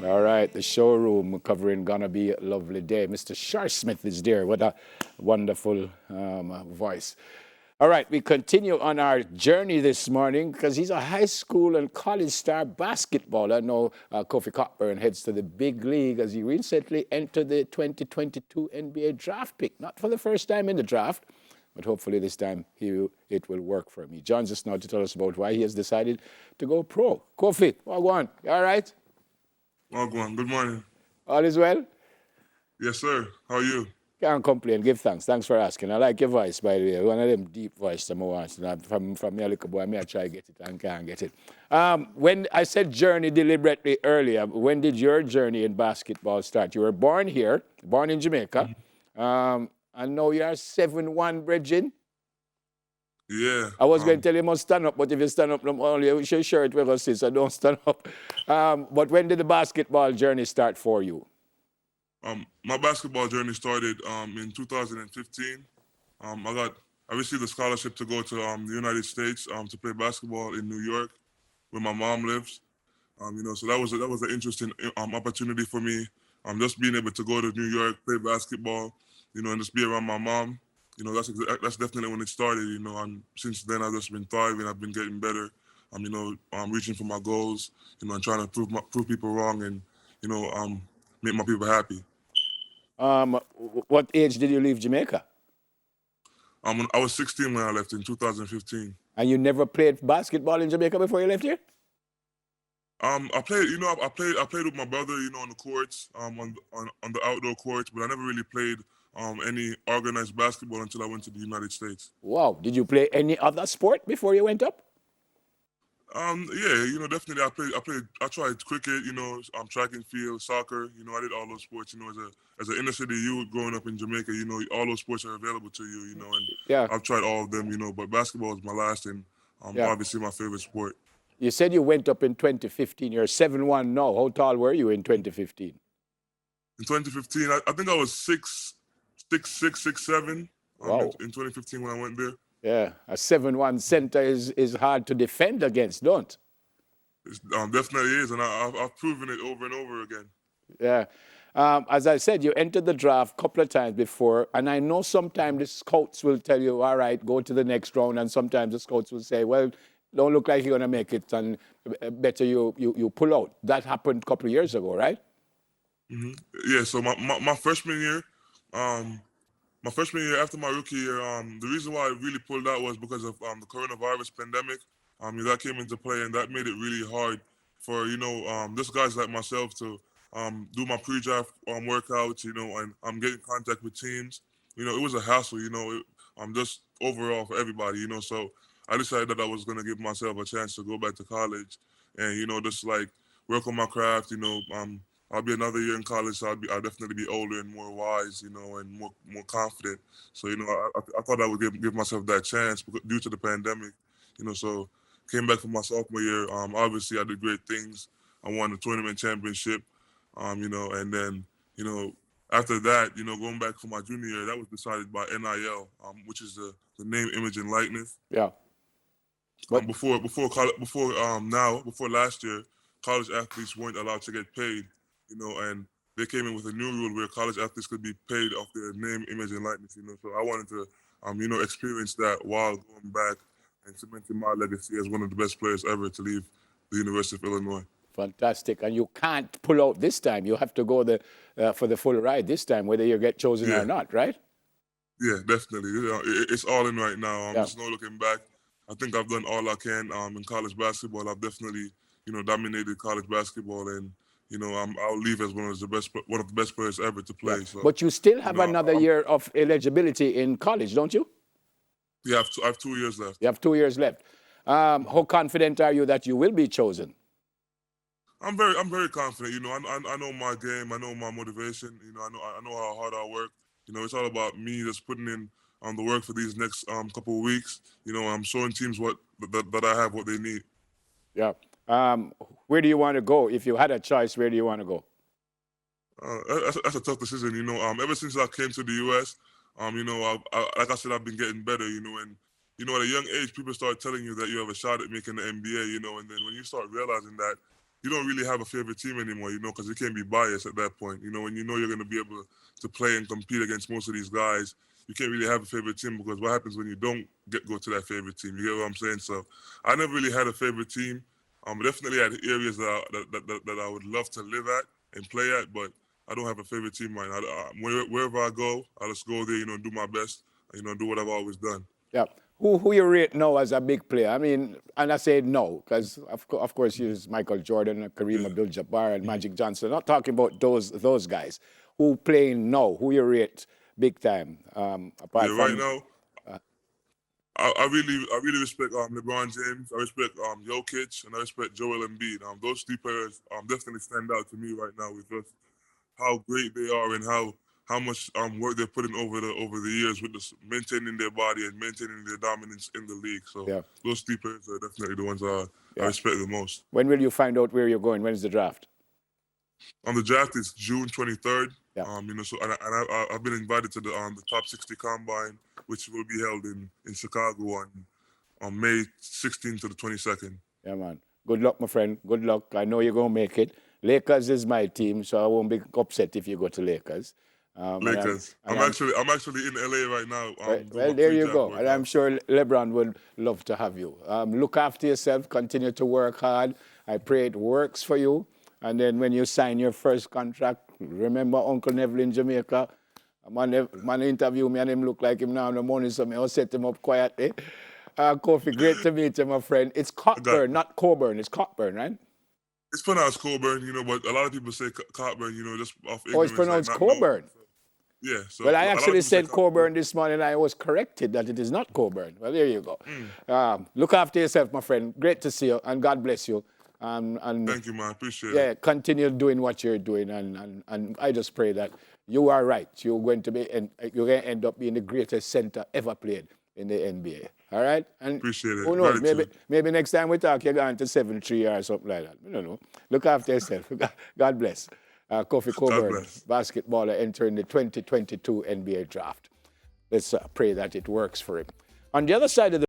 All right, the showroom covering Gonna Be a Lovely Day. Mr. Shar Smith is there. What a wonderful voice. All right, we continue on our journey this morning because he's a high school and college star basketballer. Now, Kofi Cockburn heads to the big league as he recently entered the 2022 NBA draft pick. Not for the first time in the draft, but hopefully this time it will work for him. He joins us now to tell us about why he has decided to go pro. Kofi, well, on. You all right? Wagwan, good morning. All is well? Yes, sir. How are you? Can't complain. Give thanks. Thanks for asking. I like your voice, by the way. One of them deep voice I'm watching. From me, little boy, me I try to get it and can't get it. When I said journey deliberately earlier, when did your journey in basketball start? You were born here, born in Jamaica. I know you are 7'1", Bridging. Yeah. I was going to tell you you must stand up, but if you stand up, only your shirt will go see, so don't stand up. But when did the basketball journey start for you? My basketball journey started in 2015. I received a scholarship to go to the United States to play basketball in New York, where my mom lives. So that was an interesting opportunity for me. Just being able to go to New York, play basketball, and just be around my mom. That's definitely when it started. And since then I've just been thriving. I've been getting better. I'm reaching for my goals. And trying to prove people wrong, and make my people happy. What age did you leave Jamaica? I was 16 when I left in 2015. And you never played basketball in Jamaica before you left here? I played, I played with my brother, on the courts, on the outdoor courts, but I never really played any organized basketball until I went to the United States. Wow. Did you play any other sport before you went up? Yeah, definitely. I tried cricket, track and field, soccer. I did all those sports. As an inner city youth growing up in Jamaica, all those sports are available to you. And Yeah. I've tried all of them. But basketball is my last and Yeah. obviously my favorite sport. You said you went up in 2015. You're 7'1" now. How tall were you in 2015? In 2015, I think I was 6'7" Wow. in 2015 when I went there. Yeah. A 7'1" center is hard to defend against, don't? It definitely is, and I've proven it over and over again. Yeah. As I said, you entered the draft a couple of times before, and I know sometimes the scouts will tell you, all right, go to the next round, and sometimes the scouts will say, well, don't look like you're going to make it, and better you pull out. That happened a couple of years ago, right? Mm-hmm. Yeah, so my freshman year, after my rookie year, the reason why I really pulled out was because of the coronavirus pandemic. That came into play, and that made it really hard for just guys like myself to do my pre-draft workouts, and get in contact with teams. It was a hassle, just overall for everybody, So I decided that I was gonna give myself a chance to go back to college, and just like work on my craft. I'll be another year in college, so I'll definitely be older and more wise, and more confident. So I thought I would give myself that chance due to the pandemic, So came back for my sophomore year. Obviously I did great things. I won the tournament championship, and then after that, going back for my junior year, that was decided by NIL, which is the name, image, and likeness. Yeah. But Before last year, college athletes weren't allowed to get paid, and they came in with a new rule where college athletes could be paid off their name, image, and likeness. So I wanted to, experience that while going back and cementing my legacy as one of the best players ever to leave the University of Illinois. fantastic. And you can't pull out this time. You have to go for the full ride this time, whether you get chosen Yeah, or not, right? yeah, definitely. It's all in right now. Yeah. There's no looking back. I think I've done all I can in college basketball. I've definitely, dominated college basketball, and I'll leave as one of the best players ever to Yeah. play. So, But you still have another I'm, year of eligibility in college, don't you? yeah, I have 2 years left. You have 2 years left. How confident are you that you will be chosen? I'm very confident. I know my game. I know my motivation. I know how hard I work. It's all about me just putting in the work for these next couple of weeks. I'm showing teams that I have what they need. Yeah. Where do you want to go? If you had a choice, where do you want to go? That's a tough decision. Ever since I came to the U.S., like I said, I've been getting better. And at a young age, people start telling you that you have a shot at making the NBA. And then when you start realizing that, you don't really have a favorite team anymore, you know, because you can't be biased at that point. You know, when you know you're going to be able to play and compete against most of these guys, you can't really have a favorite team because what happens when you don't go to that favorite team? You get what I'm saying? So I never really had a favorite team. Definitely had areas that I would love to live at and play at, but I don't have a favorite team right now. Wherever I go, I just go there, you know, do my best, you know, do what I've always done. Yeah. Who you rate now as a big player? I mean, and I say no, because of course you use Michael Jordan, Kareem Abdul-Jabbar, and Magic Johnson. Not talking about those guys. Who playing now? Who you rate big time? Apart from Right now, I really respect LeBron James. I respect Jokic, and I respect Joel Embiid. Those three players definitely stand out to me right now with just how great they are and how much work they're putting over the years with this, maintaining their body and maintaining their dominance in the league. So those three players are definitely the ones I respect the most. When will you find out where you're going? When is the draft? The draft is June 23rd. Yeah. You know, so I've been invited to the top 60 combine, which will be held in Chicago on May 16th to the 22nd. Yeah, man. Good luck, my friend. Good luck. I know you're gonna make it. Lakers is my team, so I won't be upset if you go to Lakers. Lakers. I'm actually in LA right now. Well, there you go. And I'm sure LeBron would love to have you. Look after yourself. Continue to work hard. I pray it works for you. And then when you sign your first contract, remember Uncle Neville in Jamaica? Man interview me and him look like him now in the morning, so I'll set him up quietly. Kofi, great to meet you, my friend. It's Cockburn, not Cockburn. It's Cockburn, right? It's pronounced Cockburn, you know, but a lot of people say Cockburn, you know, just off ignorance. Oh, it's pronounced Cockburn. Yeah. So well, I actually said Cockburn this morning. I was corrected that it is not Cockburn. Well, there you go. Look after yourself, my friend. Great to see you, and God bless you. And thank you, man. Appreciate it. Yeah, continue doing what you're doing, and I just pray that you are right. You're going to end up being the greatest center ever played in the NBA. All right? And appreciate it. Who knows? Maybe next time we talk, you're going to 7-3 or something like that. I don't know. Look after yourself. God bless. Kofi Cockburn, basketballer, entering the 2022 NBA draft. Let's pray that it works for him. On the other side of the